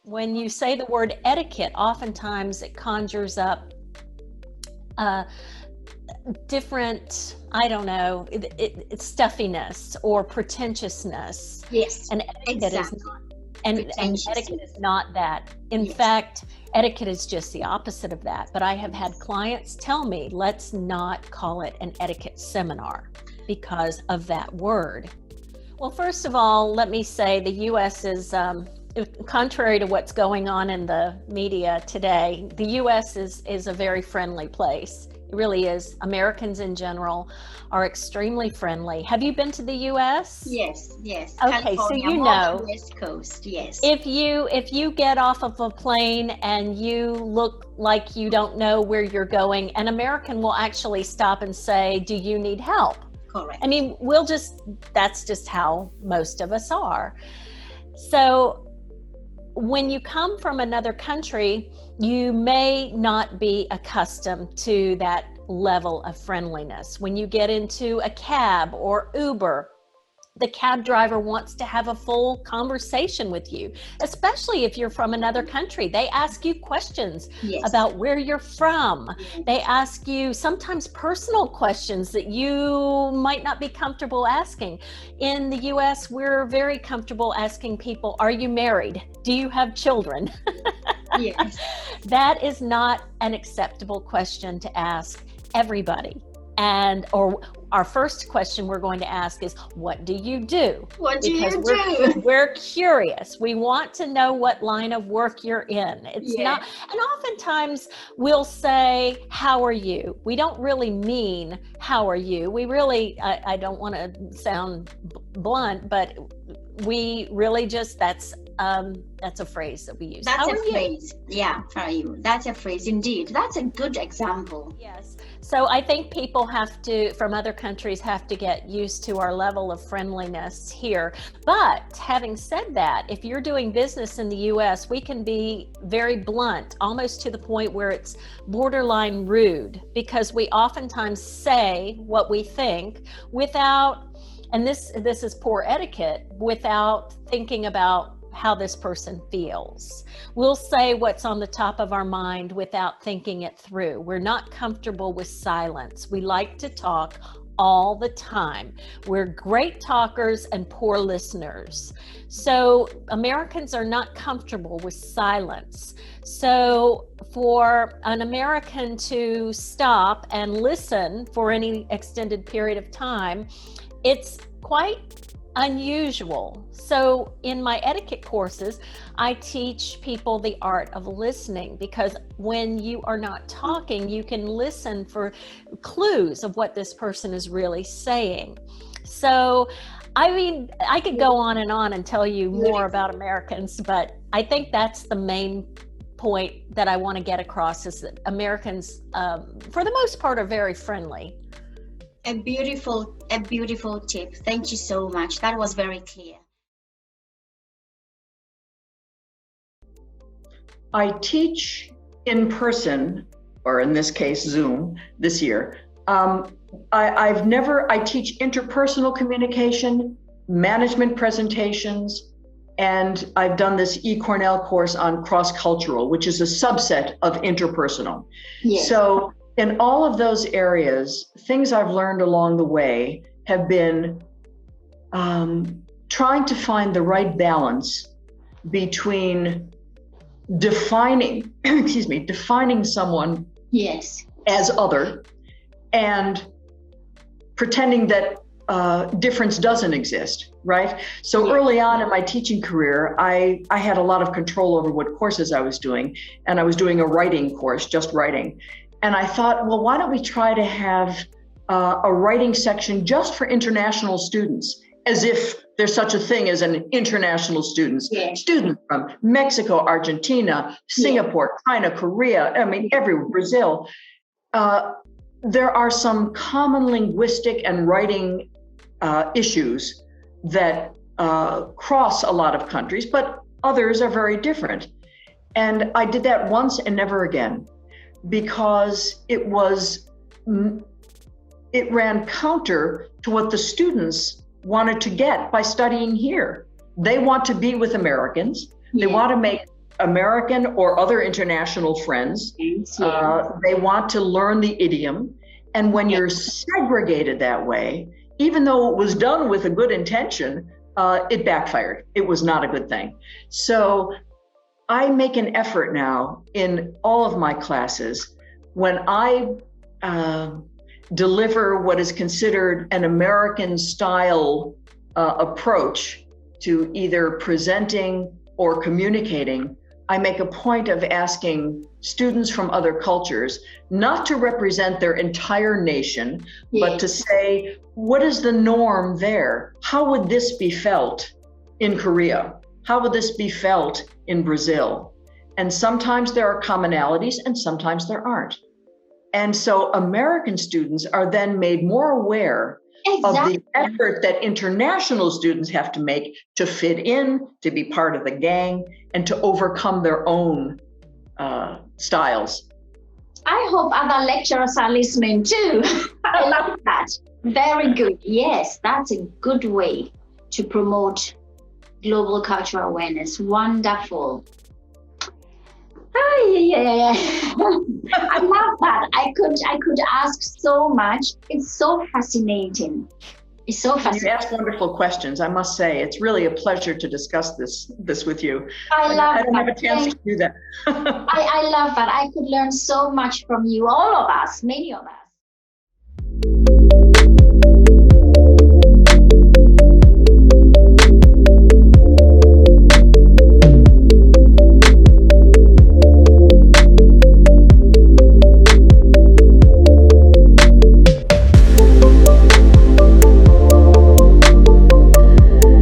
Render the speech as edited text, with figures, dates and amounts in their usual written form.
when you say the word etiquette, oftentimes it conjures up different, I don't know, it's stuffiness or pretentiousness. Yes, and etiquette exactly. and etiquette is not that. In fact, etiquette is just the opposite of that. But I have had clients tell me, let's not call it an etiquette seminar because of that word. Well, first of all, let me say the U.S. is, contrary to what's going on in the media today, the U.S. is a very friendly place. It really is. Americans in general are extremely friendly. Have you been to the U.S.? Yes. Okay, California, so you know, West Coast, yes. If you get off of a plane and you look like you don't know where you're going, an American will actually stop and say, "Do you need help?" Correct. I mean, that's just how most of us are. So when you come from another country, you may not be accustomed to that level of friendliness. When you get into a cab or Uber, the cab driver wants to have a full conversation with you, especially if you're from another country. They ask you questions about where you're from. They ask you sometimes personal questions that you might not be comfortable asking. In the US, we're very comfortable asking people, are you married? Do you have children? Yes. That is not an acceptable question to ask everybody. Or our first question we're going to ask is, what do you do? What do you do? We're curious. We want to know what line of work you're in. It's not, and oftentimes we'll say, how are you? We don't really mean, how are you? We really, I don't want to sound blunt, but we really just, that's a phrase that we use. That's a phrase. Yeah, how are you? That's a phrase indeed. That's a good example. Yes. So I think people from other countries have to get used to our level of friendliness here. But having said that, if you're doing business in the US, we can be very blunt, almost to the point where it's borderline rude, because we oftentimes say what we think without, and this is poor etiquette, without thinking about how this person feels. We'll say what's on the top of our mind without thinking it through. We're not comfortable with silence. We like to talk all the time. We're great talkers and poor listeners. So Americans are not comfortable with silence. So for an American to stop and listen for any extended period of time, it's quite unusual. So in my etiquette courses, I teach people the art of listening, because when you are not talking, you can listen for clues of what this person is really saying. So, I mean, I could go on and tell you more about Americans, but I think that's the main point that I want to get across, is that Americans, for the most part, are very friendly. A beautiful tip. Thank you so much. That was very clear. I teach in person, or in this case, Zoom, this year. I teach interpersonal communication, management presentations, and I've done this eCornell course on cross-cultural, which is a subset of interpersonal. Yes. So in all of those areas, things I've learned along the way have been trying to find the right balance between defining someone as other, and pretending that difference doesn't exist, right? So early on in my teaching career, I had a lot of control over what courses I was doing, and I was doing a writing course, just writing. And I thought, well, why don't we try to have a writing section just for international students, as if there's such a thing as an international students. Students from Mexico, Argentina, Singapore, China, Korea, Brazil. There are some common linguistic and writing issues that cross a lot of countries, but others are very different. And I did that once and never again, because it ran counter to what the students wanted to get by studying here. They want to be with Americans. They want to make American or other international friends. They want to learn the idiom. And when you're segregated that way, even though it was done with a good intention, it backfired. It was not a good thing. So I make an effort now in all of my classes when I deliver what is considered an American style approach to either presenting or communicating. I make a point of asking students from other cultures not to represent their entire nation, but to say, what is the norm there? How would this be felt in Korea? How would this be felt in Brazil? And sometimes there are commonalities and sometimes there aren't. And so American students are then made more aware of the effort that international students have to make to fit in, to be part of the gang, and to overcome their own styles. I hope other lecturers are listening too. I love that. Very good. Yes, that's a good way to promote global cultural awareness. Wonderful. I love that. I could ask so much. It's so fascinating. It's so fascinating. You ask wonderful questions. I must say, it's really a pleasure to discuss this with you. I don't have a chance to do that. I love that. I could learn so much from you, all of us, many of us.